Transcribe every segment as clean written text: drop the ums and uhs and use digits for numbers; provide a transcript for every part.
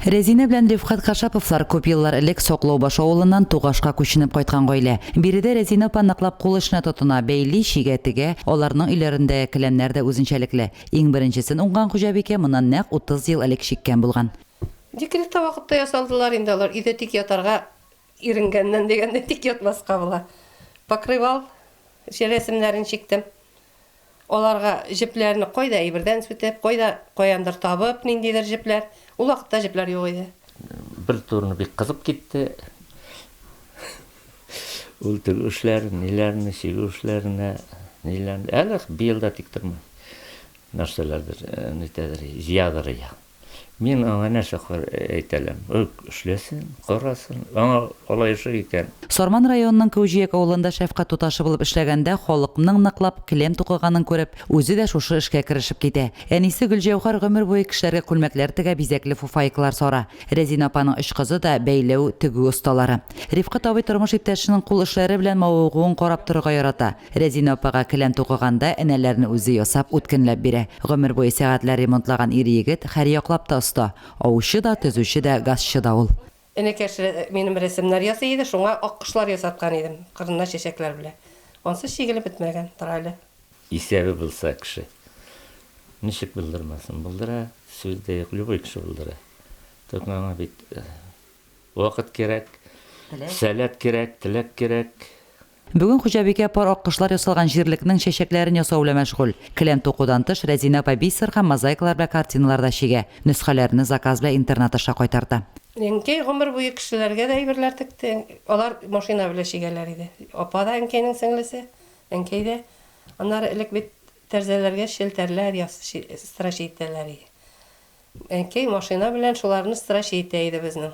Резина белән Рифкат Кашаповлар күп еллар элек Соклоубаш авылыннан Тугашка күченеп кайткан гаилә. Биредә Резина апа ныклап кул эшенә тотына, бәйли, шигәтегә, аларның өйләрендә келәмнәр дә үзенчәлекле. Иң беренчесен уңган хуҗабикә моннан нәкъ 30 ел элек шиккән булган. Декретта вакытта ясалдылар инде алар. Өйдә тик ятарга иренгәннән дигәндә тик ятмаска була. Покрывал, рәсемнәрен чиктем. Оларга җепләрне койда әйбердән сүтеп, койда каяндыр табып, ниндидер җепләр. Ул вакытта җепләр юк иде. Бер турны бик кызып китте. Ул теге эшләрне, ниләрне, сигү эшләрне, ниләрне. Әле быелда тик тормый. Нәрсәләрдер, нитәдер, зиядыр я. Мин аңа нәрсә әйтәләм. Эшләсен, карасын. Аңа алай эше икән. Сорман районының Кәүҗиек авылында шәфкать туташы булып эшләгәндә халыкның ныклап келәм тукыганын күреп, үзе дә шушы эшкә керешеп китә. Әнисе Гөлҗәүһәр гомер буе кешеләргә күлмәкләр тегә, бизәкле фуфайкалар сара. Резина апаның өч кызы да бәйләү, тегү осталары. Рифкат абый тормыш иптәшенең кул эшләре белән мавыгуын карап торырга ярата. Резина апага келәм тукыганда энәләрне үзе ясап, үткенләп бирә. Гомер буе сәгатьләр ремонтлаган ир егет һәр яклап та оста. Аучы да, төзүче дә, газчы да ул. Энекәш минем рәсемнәр ясый иде, шуңа ак кошлар ясаткан идем, кырына чәчәкләр белән. Онсы шигелеп бетмәгән, тора әле. Исәбе булса кеше. Ничек белдермәсен? Булдыра, сүздә юк, любой кеше булдыра. Токмаңа бит вакыт кирәк, сәләт кирәк, теләк кирәк. Бүген хуҗабикә пар аккышлар ясалган җирлекнең чәчәкләрен ясау белән мәшгуль. Келәм тукудан тыш Резина апа бисер һәм мозаикалар белән картиналар да чигә. Нөсхәләрне заказ белән интернет аша кайтарта. Әнкәй гомер буе кешеләргә дә әйберләр текте. Алар машина белән чигәләр иде. Апа да әнкәйнең сеңлесе, әнкәй дә. Аннары элек бит тәрзәләргә шелтәрләр страш итәләр иде. Әнкәй машина белән шуларны страш итә иде безнең.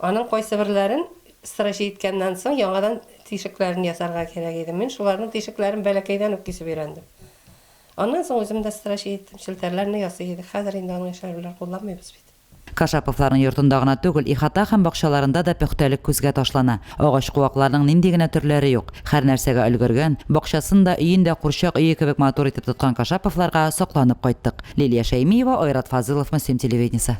Аның кайсы берләрен страш иткәннән соң яңадан тишекләрен ясарга кирәк иде. Мин шуларның тишекләрен бәләкәйдән үк кисеп өйрәндем. Аннан соң үзем дә страш иттем, шелтәрләрне ясый иде. Хәзер инде аның эшләрен кулланмыйбыз бит. Кашаповларның йортында гына түгел, ихата һәм бакчаларында да пөхтәлек күзгә ташлана. Агач куакларның нинди генә төрләре юк. Һәр нәрсәгә өлгергән, бакчасында, өендә курчак өе кебек матур итеп тоткан Кашаповларга сокланып кайттык. Лилия Шәймиева, Айрат Фазылов, Мөслим телевидениесе.